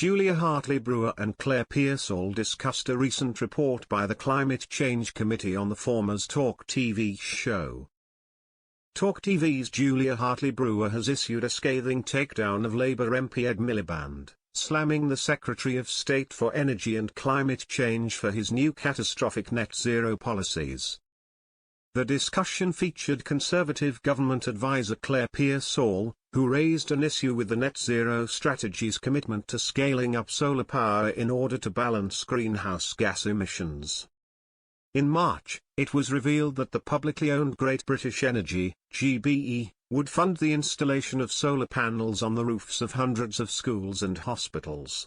Julia Hartley Brewer and Claire Pearsall discussed a recent report by the Climate Change Committee on the former's TalkTV show. TalkTV's Julia Hartley Brewer has issued a scathing takedown of Labour MP Ed Miliband, slamming the Secretary of State for Energy and Climate Change for his new catastrophic net zero policies. The discussion featured Conservative government advisor Claire Pearsall, who raised an issue with the Net Zero Strategy's commitment to scaling up solar power in order to balance greenhouse gas emissions. In March, it was revealed that the publicly owned Great British Energy (GBE) would fund the installation of solar panels on the roofs of hundreds of schools and hospitals.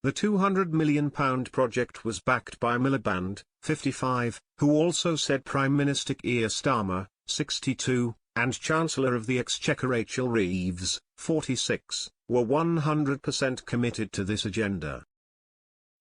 The £200 million project was backed by Miliband, 55, who also said Prime Minister Keir Starmer, 62, and Chancellor of the Exchequer Rachel Reeves, 46, were 100% committed to this agenda.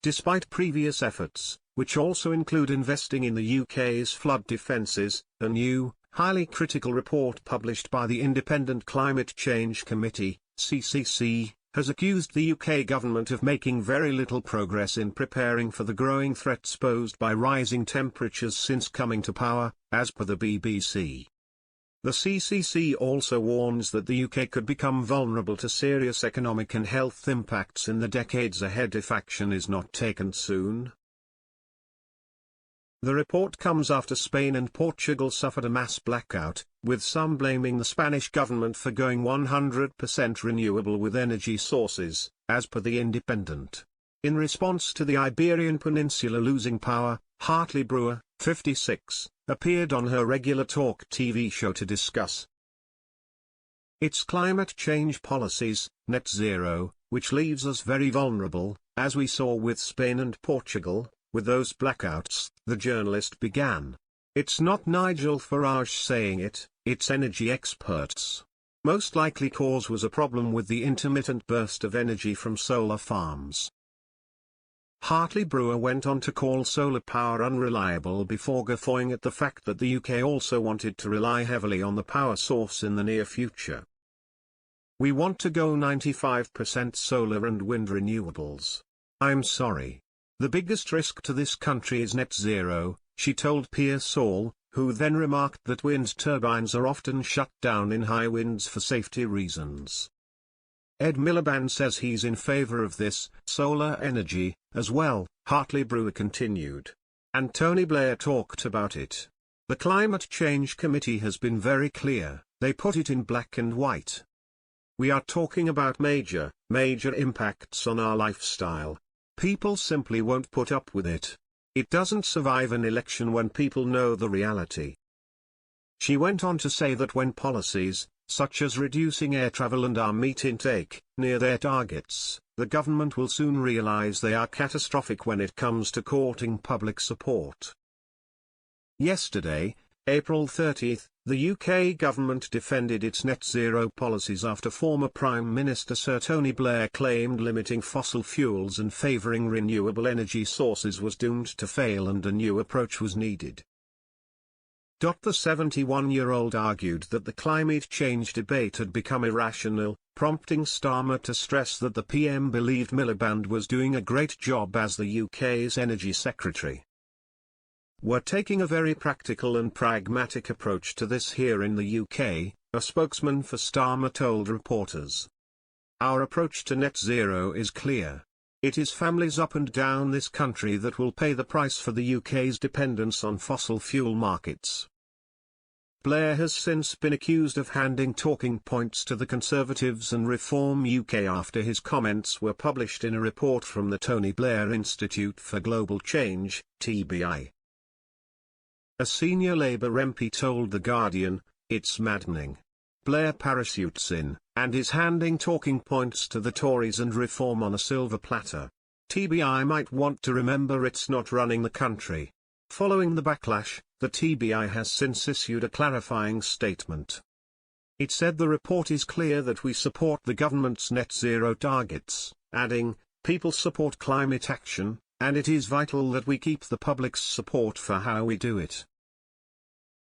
Despite previous efforts, which also include investing in the UK's flood defences, a new, highly critical report published by the Independent Climate Change Committee, CCC, has accused the UK government of making very little progress in preparing for the growing threats posed by rising temperatures since coming to power, as per the BBC. The CCC also warns that the UK could become vulnerable to serious economic and health impacts in the decades ahead if action is not taken soon. The report comes after Spain and Portugal suffered a mass blackout, with some blaming the Spanish government for going 100% renewable with energy sources, as per the Independent. In response to the Iberian Peninsula losing power, Hartley Brewer, 56, appeared on her regular Talk TV show to discuss its climate change policies, net zero, which leaves us very vulnerable, as we saw with Spain and Portugal. With those blackouts, the journalist began. It's not Nigel Farage saying it, it's energy experts. Most likely cause was a problem with the intermittent burst of energy from solar farms. Hartley Brewer went on to call solar power unreliable before guffawing at the fact that the UK also wanted to rely heavily on the power source in the near future. We want to go 95% solar and wind renewables. I'm sorry. The biggest risk to this country is net zero, she told Pearsall, who then remarked that wind turbines are often shut down in high winds for safety reasons. Ed Miliband says he's in favour of this solar energy, as well, Hartley Brewer continued. And Tony Blair talked about it. The Climate Change Committee has been very clear, they put it in black and white. We are talking about major impacts on our lifestyle. People simply won't put up with it. It doesn't survive an election when people know the reality. She went on to say that when policies, such as reducing air travel and our meat intake, near their targets, the government will soon realise they are catastrophic when it comes to courting public support. Yesterday, April 30, the UK government defended its net zero policies after former Prime Minister Sir Tony Blair claimed limiting fossil fuels and favouring renewable energy sources was doomed to fail and a new approach was needed. The 71-year-old argued that the climate change debate had become irrational, prompting Starmer to stress that the PM believed Miliband was doing a great job as the UK's Energy Secretary. We're taking a very practical and pragmatic approach to this here in the UK, a spokesman for Starmer told reporters. Our approach to net zero is clear. It is families up and down this country that will pay the price for the UK's dependence on fossil fuel markets. Blair has since been accused of handing talking points to the Conservatives and Reform UK after his comments were published in a report from the Tony Blair Institute for Global Change, TBI. A senior Labour MP told The Guardian, "It's maddening. Blair parachutes in, and is handing talking points to the Tories and Reform on a silver platter. TBI might want to remember it's not running the country." Following the backlash, the TBI has since issued a clarifying statement. It said the report is clear that we support the government's net zero targets, adding, "People support climate action, and it is vital that we keep the public's support for how we do it."